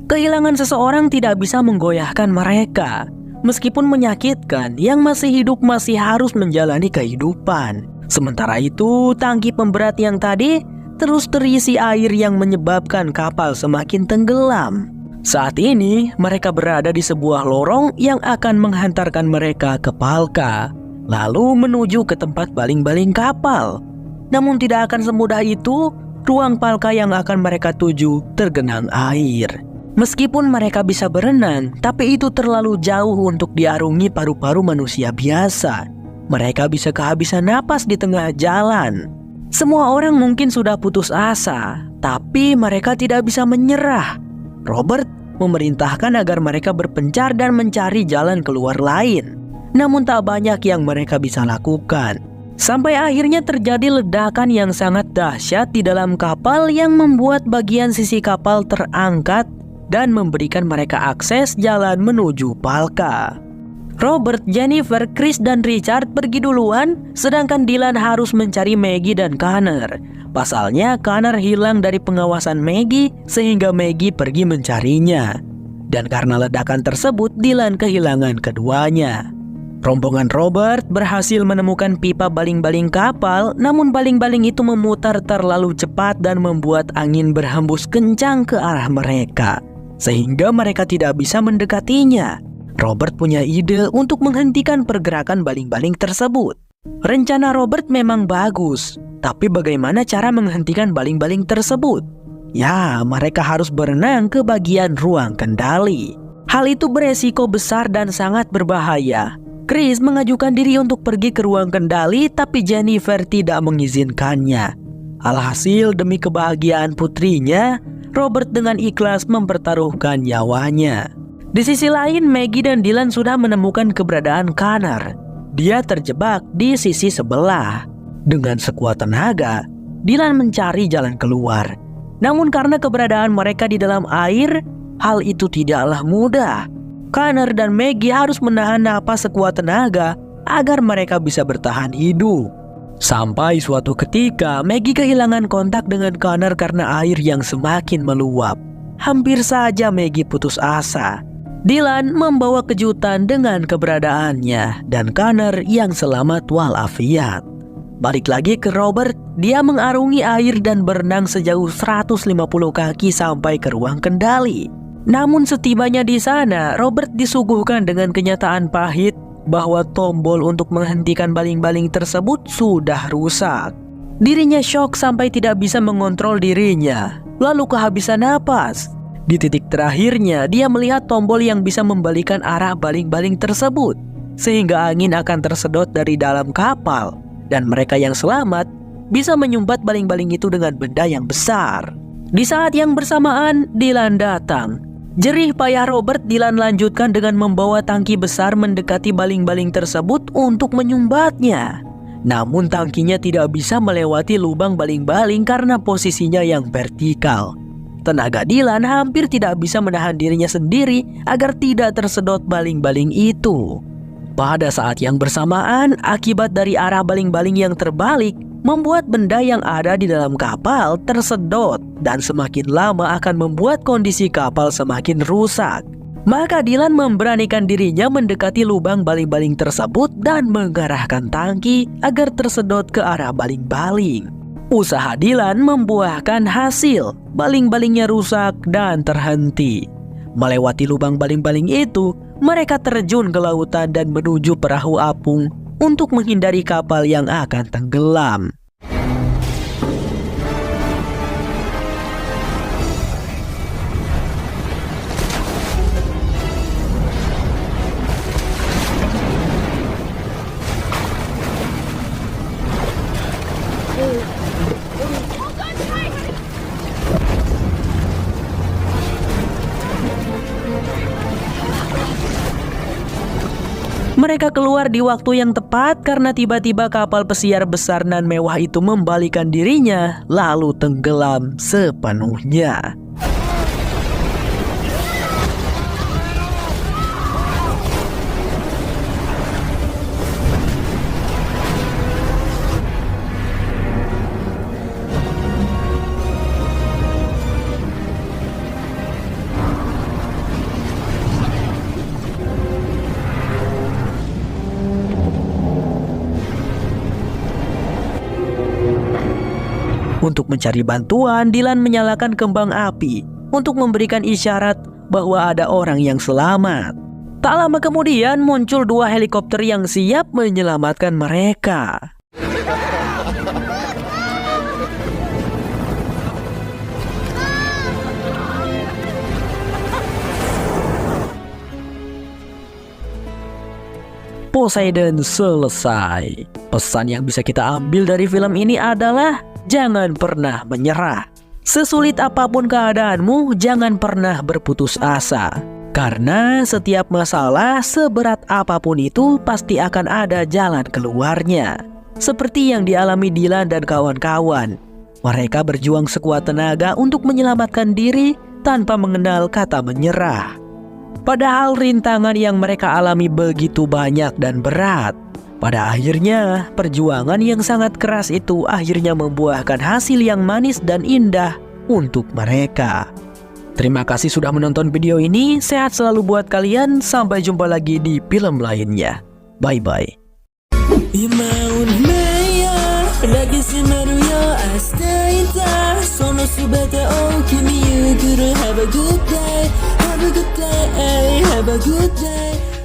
Kehilangan seseorang tidak bisa menggoyahkan mereka. Meskipun menyakitkan, yang masih hidup masih harus menjalani kehidupan. Sementara itu, tangki pemberat yang tadi terus terisi air yang menyebabkan kapal semakin tenggelam. Saat ini, mereka berada di sebuah lorong yang akan menghantarkan mereka ke Palka, lalu menuju ke tempat baling-baling kapal. Namun tidak akan semudah itu, ruang Palka yang akan mereka tuju tergenang air. Meskipun mereka bisa berenang, tapi itu terlalu jauh untuk diarungi paru-paru manusia biasa. Mereka bisa kehabisan napas di tengah jalan. Semua orang mungkin sudah putus asa, tapi mereka tidak bisa menyerah. Robert memerintahkan agar mereka berpencar dan mencari jalan keluar lain. Namun tak banyak yang mereka bisa lakukan. Sampai akhirnya terjadi ledakan yang sangat dahsyat di dalam kapal yang membuat bagian sisi kapal terangkat dan memberikan mereka akses jalan menuju Palka. Robert, Jennifer, Chris, dan Richard pergi duluan, sedangkan Dylan harus mencari Maggie dan Connor. Pasalnya, Connor hilang dari pengawasan Maggie sehingga Maggie pergi mencarinya. Dan karena ledakan tersebut, Dylan kehilangan keduanya. Rombongan Robert berhasil menemukan pipa baling-baling kapal, namun baling-baling itu memutar terlalu cepat dan membuat angin berhembus kencang ke arah mereka, sehingga mereka tidak bisa mendekatinya. Robert punya ide untuk menghentikan pergerakan baling-baling tersebut. Rencana Robert memang bagus, tapi bagaimana cara menghentikan baling-baling tersebut? Ya, mereka harus berenang ke bagian ruang kendali. Hal itu beresiko besar dan sangat berbahaya. Chris mengajukan diri untuk pergi ke ruang kendali, tapi Jennifer tidak mengizinkannya. Alhasil, demi kebahagiaan putrinya, Robert dengan ikhlas mempertaruhkan nyawanya. Di sisi lain, Maggie dan Dylan sudah menemukan keberadaan Connor. Dia terjebak di sisi sebelah. Dengan sekuat tenaga, Dylan mencari jalan keluar. Namun karena keberadaan mereka di dalam air, hal itu tidaklah mudah. Connor dan Maggie harus menahan napas sekuat tenaga agar mereka bisa bertahan hidup. Sampai suatu ketika, Maggie kehilangan kontak dengan Connor karena air yang semakin meluap. Hampir saja Maggie putus asa. Dylan membawa kejutan dengan keberadaannya dan Connor yang selamat walafiat. Balik lagi ke Robert, dia mengarungi air dan berenang sejauh 150 kaki sampai ke ruang kendali. Namun setibanya di sana, Robert disuguhkan dengan kenyataan pahit bahwa tombol untuk menghentikan baling-baling tersebut sudah rusak. Dirinya syok sampai tidak bisa mengontrol dirinya, lalu kehabisan napas. Di titik terakhirnya, dia melihat tombol yang bisa membalikan arah baling-baling tersebut, sehingga angin akan tersedot dari dalam kapal, dan mereka yang selamat bisa menyumbat baling-baling itu dengan benda yang besar. Di saat yang bersamaan, Dylan datang. Jerih payah Robert, Dylan lanjutkan dengan membawa tangki besar mendekati baling-baling tersebut untuk menyumbatnya. Namun tangkinya tidak bisa melewati lubang baling-baling karena posisinya yang vertikal. Tenaga Dylan hampir tidak bisa menahan dirinya sendiri agar tidak tersedot baling-baling itu. Pada saat yang bersamaan, akibat dari arah baling-baling yang terbalik membuat benda yang ada di dalam kapal tersedot dan semakin lama akan membuat kondisi kapal semakin rusak. Maka Dylan memberanikan dirinya mendekati lubang baling-baling tersebut dan mengarahkan tangki agar tersedot ke arah baling-baling. Usaha Dylan membuahkan hasil, baling-balingnya rusak dan terhenti. Melewati lubang baling-baling itu, mereka terjun ke lautan dan menuju perahu apung untuk menghindari kapal yang akan tenggelam. Mereka keluar di waktu yang tepat karena tiba-tiba kapal pesiar besar nan mewah itu membalikan dirinya lalu tenggelam sepenuhnya. Untuk mencari bantuan, Dylan menyalakan kembang api untuk memberikan isyarat bahwa ada orang yang selamat. Tak lama kemudian muncul 2 helikopter yang siap menyelamatkan mereka. Poseidon selesai. Pesan yang bisa kita ambil dari film ini adalah jangan pernah menyerah. Sesulit apapun keadaanmu, jangan pernah berputus asa. Karena setiap masalah, seberat apapun itu, pasti akan ada jalan keluarnya. Seperti yang dialami Dylan dan kawan-kawan. Mereka berjuang sekuat tenaga untuk menyelamatkan diri tanpa mengenal kata menyerah. Padahal rintangan yang mereka alami begitu banyak dan berat. Pada akhirnya, perjuangan yang sangat keras itu akhirnya membuahkan hasil yang manis dan indah untuk mereka. Terima kasih sudah menonton video ini. Sehat selalu buat kalian. Sampai jumpa lagi di film lainnya. Bye-bye. Have a good day.